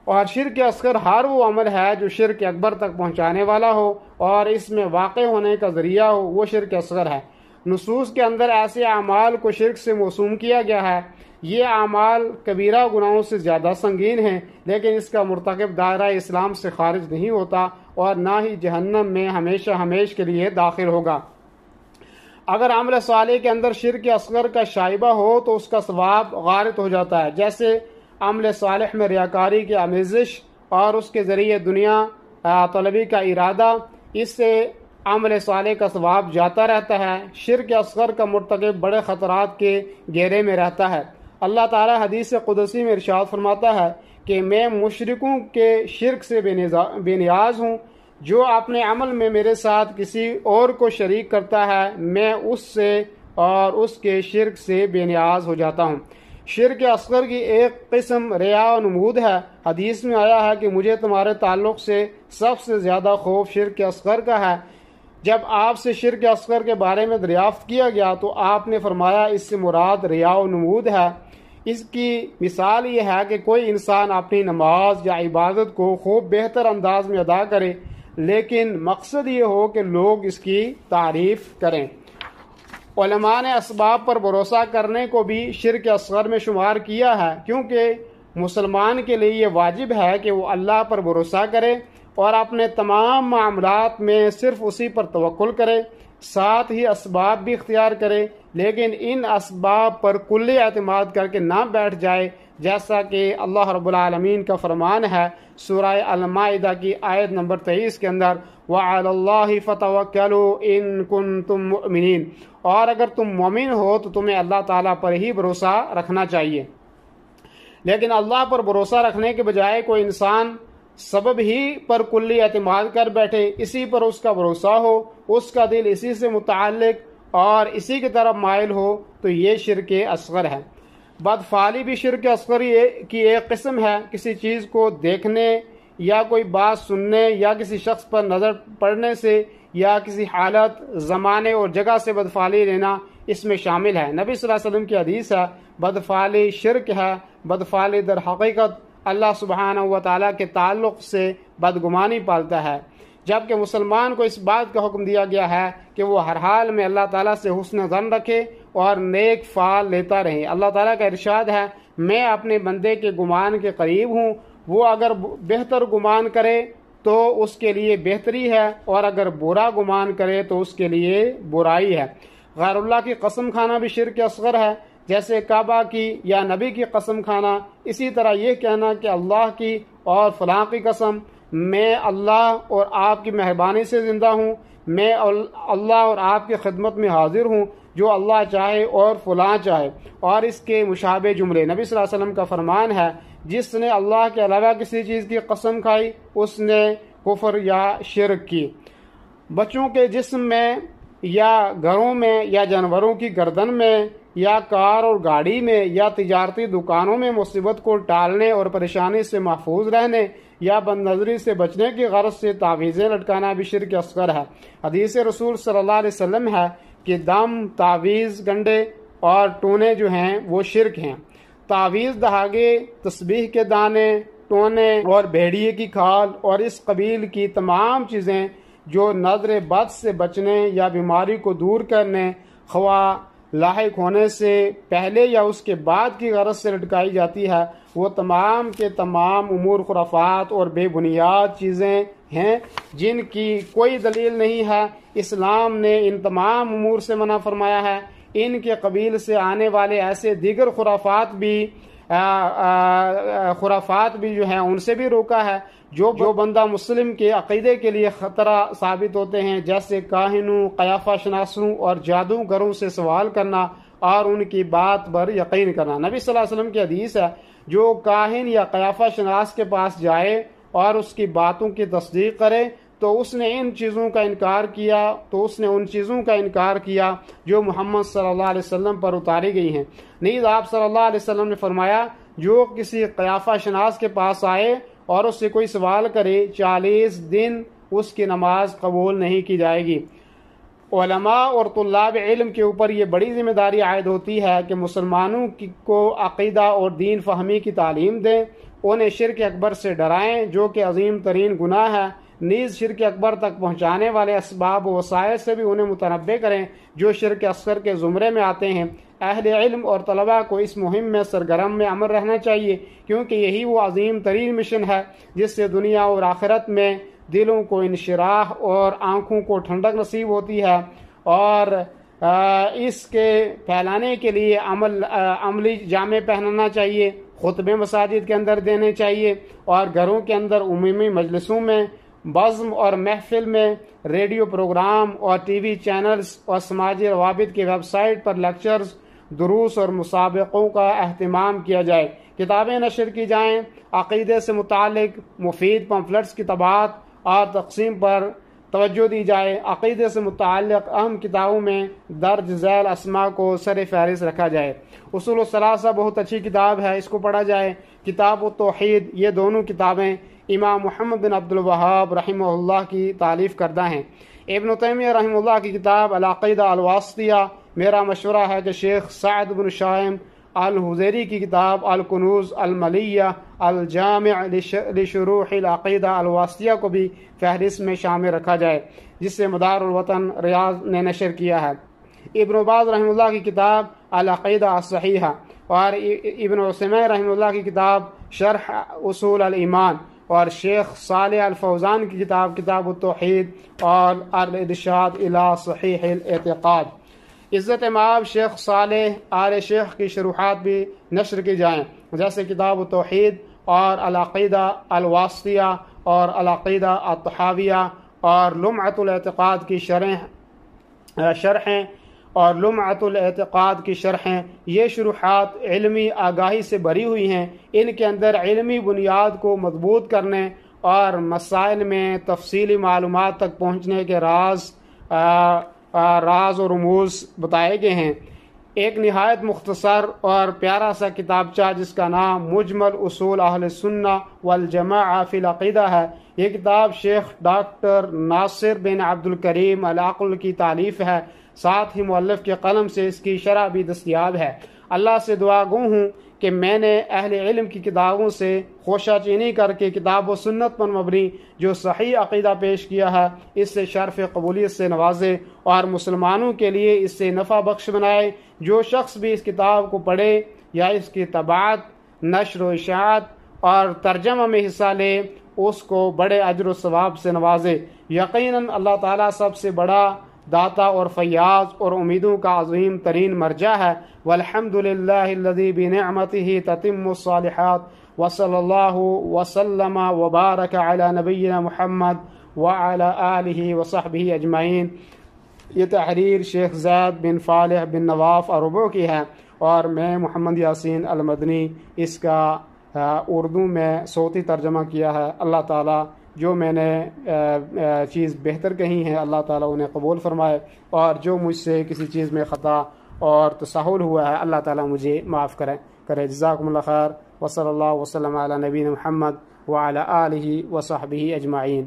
اور شرک اصغر ہر وہ عمل ہے جو شرک اکبر تک پہنچانے والا ہو اور اس میں واقع ہونے کا ذریعہ ہو، وہ شرک اصغر ہے۔ نصوص کے اندر ایسے اعمال کو شرک سے موسوم کیا گیا ہے۔ یہ اعمال کبیرہ گناہوں سے زیادہ سنگین ہیں، لیکن اس کا مرتکب دائرہ اسلام سے خارج نہیں ہوتا اور نہ ہی جہنم میں ہمیشہ ہمیش کے لیے داخل ہوگا۔ اگر عمل صالح کے اندر شرک اصغر کا شائبہ ہو تو اس کا ثواب غارت ہو جاتا ہے، جیسے عمل صالح میں ریاکاری کی آمیزش اور اس کے ذریعے دنیا طلبی کا ارادہ، اس سے عمل صالح کا ثواب جاتا رہتا ہے۔ شرک اصغر کا مرتکب بڑے خطرات کے گھیرے میں رہتا ہے۔ اللہ تعالی حدیث قدسی میں ارشاد فرماتا ہے کہ میں مشرکوں کے شرک سے بے نیاز ہوں، جو اپنے عمل میں میرے ساتھ کسی اور کو شریک کرتا ہے میں اس سے اور اس کے شرک سے بے نیاز ہو جاتا ہوں۔ شرک اصغر کی ایک قسم ریا و نمود ہے۔ حدیث میں آیا ہے کہ مجھے تمہارے تعلق سے سب سے زیادہ خوف شرک اصغر کا ہے۔ جب آپ سے شرک اصغر کے بارے میں دریافت کیا گیا تو آپ نے فرمایا اس سے مراد ریا و نمود ہے۔ اس کی مثال یہ ہے کہ کوئی انسان اپنی نماز یا عبادت کو خوب بہتر انداز میں ادا کرے، لیکن مقصد یہ ہو کہ لوگ اس کی تعریف کریں۔ علماء نے اسباب پر بھروسہ کرنے کو بھی شرک اصغر میں شمار کیا ہے، کیونکہ مسلمان کے لیے یہ واجب ہے کہ وہ اللہ پر بھروسہ کرے اور اپنے تمام معاملات میں صرف اسی پر توکل کرے، ساتھ ہی اسباب بھی اختیار کرے، لیکن ان اسباب پر کلی اعتماد کر کے نہ بیٹھ جائے، جیسا کہ اللہ رب العالمین کا فرمان ہے سورہ المائدہ کی آیت نمبر 23 کے اندر، وَعَلَى اللَّهِ فَتَوَكَّلُوا إِن كُنتُم مُؤْمِنِينَ، اور اگر تم مومن ہو تو تمہیں اللہ تعالیٰ پر ہی بھروسہ رکھنا چاہیے۔ لیکن اللہ پر بھروسہ رکھنے کے بجائے کوئی انسان سبب ہی پر کلی اعتماد کر بیٹھے، اسی پر اس کا بھروسہ ہو، اس کا دل اسی سے متعلق اور اسی کی طرف مائل ہو، تو یہ شرک اصغر ہے۔ بدفعلی بھی شرک اصغر کی ایک قسم ہے۔ کسی چیز کو دیکھنے یا کوئی بات سننے یا کسی شخص پر نظر پڑنے سے یا کسی حالت، زمانے اور جگہ سے بدفعلی لینا اس میں شامل ہے۔ نبی صلی اللہ علیہ وسلم کی حدیث ہے بدفعلی شرک ہے۔ بدفعلی در حقیقت اللہ سبحانہ و تعالیٰ کے تعلق سے بدگمانی پالتا ہے، جبکہ مسلمان کو اس بات کا حکم دیا گیا ہے کہ وہ ہر حال میں اللہ تعالیٰ سے حسن ظن رکھے اور نیک فعل لیتا رہے۔ اللہ تعالیٰ کا ارشاد ہے میں اپنے بندے کے گمان کے قریب ہوں، وہ اگر بہتر گمان کرے تو اس کے لیے بہتری ہے اور اگر برا گمان کرے تو اس کے لیے برائی ہے۔ غیر اللہ کی قسم کھانا بھی شرک اصغر ہے، جیسے کعبہ کی یا نبی کی قسم کھانا۔ اسی طرح یہ کہنا کہ اللہ کی اور فلاں کی قسم، میں اللہ اور آپ کی مہربانی سے زندہ ہوں، میں اللہ اور آپ کی خدمت میں حاضر ہوں، جو اللہ چاہے اور فلاں چاہے، اور اس کے مشابہ جملے۔ نبی صلی اللہ علیہ وسلم کا فرمان ہے جس نے اللہ کے علاوہ کسی چیز کی قسم کھائی اس نے کفر یا شرک کی۔ بچوں کے جسم میں یا گھروں میں یا جانوروں کی گردن میں یا کار اور گاڑی میں یا تجارتی دکانوں میں مصیبت کو ٹالنے اور پریشانی سے محفوظ رہنے یا بد نظری سے بچنے کی غرض سے تعویذیں لٹکانا بھی شرک اصغر ہے۔ حدیث رسول صلی اللہ علیہ وسلم ہے کہ دم، تعویذ، گنڈے اور ٹونے جو ہیں وہ شرک ہیں۔ تعویذ، دہاگے، تسبیح کے دانے، ٹونے اور بھیڑیے کی کھال اور اس قبیل کی تمام چیزیں جو نظر بد سے بچنے یا بیماری کو دور کرنے، خواہ لاحق ہونے سے پہلے یا اس کے بعد کی غرض سے لٹکائی جاتی ہے، وہ تمام کے تمام امور خرافات اور بے بنیاد چیزیں ہیں جن کی کوئی دلیل نہیں ہے۔ اسلام نے ان تمام امور سے منع فرمایا ہے۔ ان کے قبیل سے آنے والے ایسے دیگر خرافات بھی جو ہیں ان سے بھی روکا ہے جو بندہ مسلم کے عقیدے کے لیے خطرہ ثابت ہوتے ہیں، جیسے کاہنوں، قیافہ شناسوں اور جادوگروں سے سوال کرنا اور ان کی بات پر یقین کرنا۔ نبی صلی اللہ علیہ وسلم کی حدیث ہے جو کاہن یا قیافہ شناس کے پاس جائے اور اس کی باتوں کی تصدیق کرے تو اس نے ان چیزوں کا انکار کیا جو محمد صلی اللہ علیہ وسلم پر اتاری گئی ہیں۔ نیز آپ صلی اللہ علیہ وسلم نے فرمایا جو کسی قیافہ شناس کے پاس آئے اور اس سے کوئی سوال کرے 40 دن اس کی نماز قبول نہیں کی جائے گی۔ علماء اور طلاب علم کے اوپر یہ بڑی ذمہ داری عائد ہوتی ہے کہ مسلمانوں کو عقیدہ اور دین فہمی کی تعلیم دیں انہیں شرک اکبر سے ڈرائیں جو کہ عظیم ترین گناہ ہے، نیز شرک اکبر تک پہنچانے والے اسباب و وسائل سے بھی انہیں متنبع کریں جو شرک اصغر کے زمرے میں آتے ہیں۔ اہل علم اور طلباء کو اس مہم میں سرگرم میں عمل رہنا چاہیے، کیونکہ یہی وہ عظیم ترین مشن ہے جس سے دنیا اور آخرت میں دلوں کو انشراح اور آنکھوں کو ٹھنڈک نصیب ہوتی ہے، اور اس کے پھیلانے کے لیے عملی جامے پہننا چاہیے، خطبے مساجد کے اندر دینے چاہیے، اور گھروں کے اندر عمومی مجلسوں میں، بزم اور محفل میں، ریڈیو پروگرام اور ٹی وی چینلز اور سماجی روابط کی ویب سائٹ پر لیکچرز، دروس اور مسابقوں کا اہتمام کیا جائے، کتابیں نشر کی جائیں، عقیدے سے متعلق مفید پمفلٹس کی طباعت اور تقسیم پر توجہ دی جائے، عقیدے سے متعلق اہم کتابوں میں درج ذیل اسماء کو سر فہرست رکھا جائے۔ اصول الثلاثہ بہت اچھی کتاب ہے، اس کو پڑھا جائے۔ کتاب التوحید، یہ دونوں کتابیں امام محمد بن عبد الوہاب رحمہ اللہ کی تالیف کردہ ہیں۔ ابن تیمیہ رحمہ اللہ کی کتاب العقیدہ الواسطیہ، میرا مشورہ ہے کہ شیخ سعد بن شائم الحزیری کی کتاب الکنوز الملیہ الجامع لشروح العقیدہ الواسطیہ کو بھی فہرست میں شامل رکھا جائے، جس سے مدار الوطن ریاض نے نشر کیا ہے۔ ابن باز رحمہ اللہ کی کتاب العقیدہ الصحیحہ، اور ابن عثیمین رحمہ اللہ کی کتاب شرح اصول الایمان، اور شیخ صالح الفوزان کی کتاب کتاب التوحید اور الارشاد الی صحیح الاعتقاد۔ عزت مآب شیخ صالح آل شیخ کی شروحات بھی نشر کی جائیں، جیسے کتاب التوحید اور العقیدہ الواسطیہ اور العقیدہ الطحاویہ اور لمعۃ الاعتقاد کی شرحیں اور لمعۃ الاعتقاد کی شرحیں۔ یہ شروحات علمی آگاہی سے بھری ہوئی ہیں، ان کے اندر علمی بنیاد کو مضبوط کرنے اور مسائل میں تفصیلی معلومات تک پہنچنے کے راز و رموز بتائے گئے ہیں۔ ایک نہایت مختصر اور پیارا سا کتابچہ جس کا نام مجمل اصول اہل سنہ والجماعہ فی العقیدہ ہے، یہ کتاب شیخ ڈاکٹر ناصر بن عبد الکریم العقل کی تالیف ہے، ساتھ ہی مؤلف کے قلم سے اس کی شرح بھی دستیاب ہے۔ اللہ سے دعا گو ہوں کہ میں نے اہل علم کی کتابوں سے خوشہ چینی کر کے کتاب و سنت پر مبنی جو صحیح عقیدہ پیش کیا ہے، اس سے شرف قبولیت سے نوازے اور مسلمانوں کے لیے اس سے نفع بخش بنائے۔ جو شخص بھی اس کتاب کو پڑھے یا اس کی طباعت، نشر و اشاعت اور ترجمہ میں حصہ لے، اس کو بڑے اجر و ثواب سے نوازے۔ یقیناً اللہ تعالیٰ سب سے بڑا داتا اور فیاض اور امیدوں کا عظیم ترین مرجع ہے۔ والحمد للہ الذی بنعمتہ تتم الصالحات، وصلی اللہ وسلم وبارک علی نبینا محمد وعلی آلہ وصحبہ اجمعین۔ یہ تحریر شیخ زید بن فالح بن نواف عربو کی ہے، اور میں محمد یاسین المدنی اس کا اردو میں صوتی ترجمہ کیا ہے۔ اللہ تعالیٰ جو میں نے چیز بہتر کہی ہے اللہ تعالیٰ انہیں قبول فرمائے، اور جو مجھ سے کسی چیز میں خطا اور تساہل ہوا ہے اللہ تعالیٰ مجھے معاف کرے۔ جزاکم اللہ خیر، وصلی اللہ وسلم علی نبینا محمد وعلی آلہ وصحبہ اجمعین۔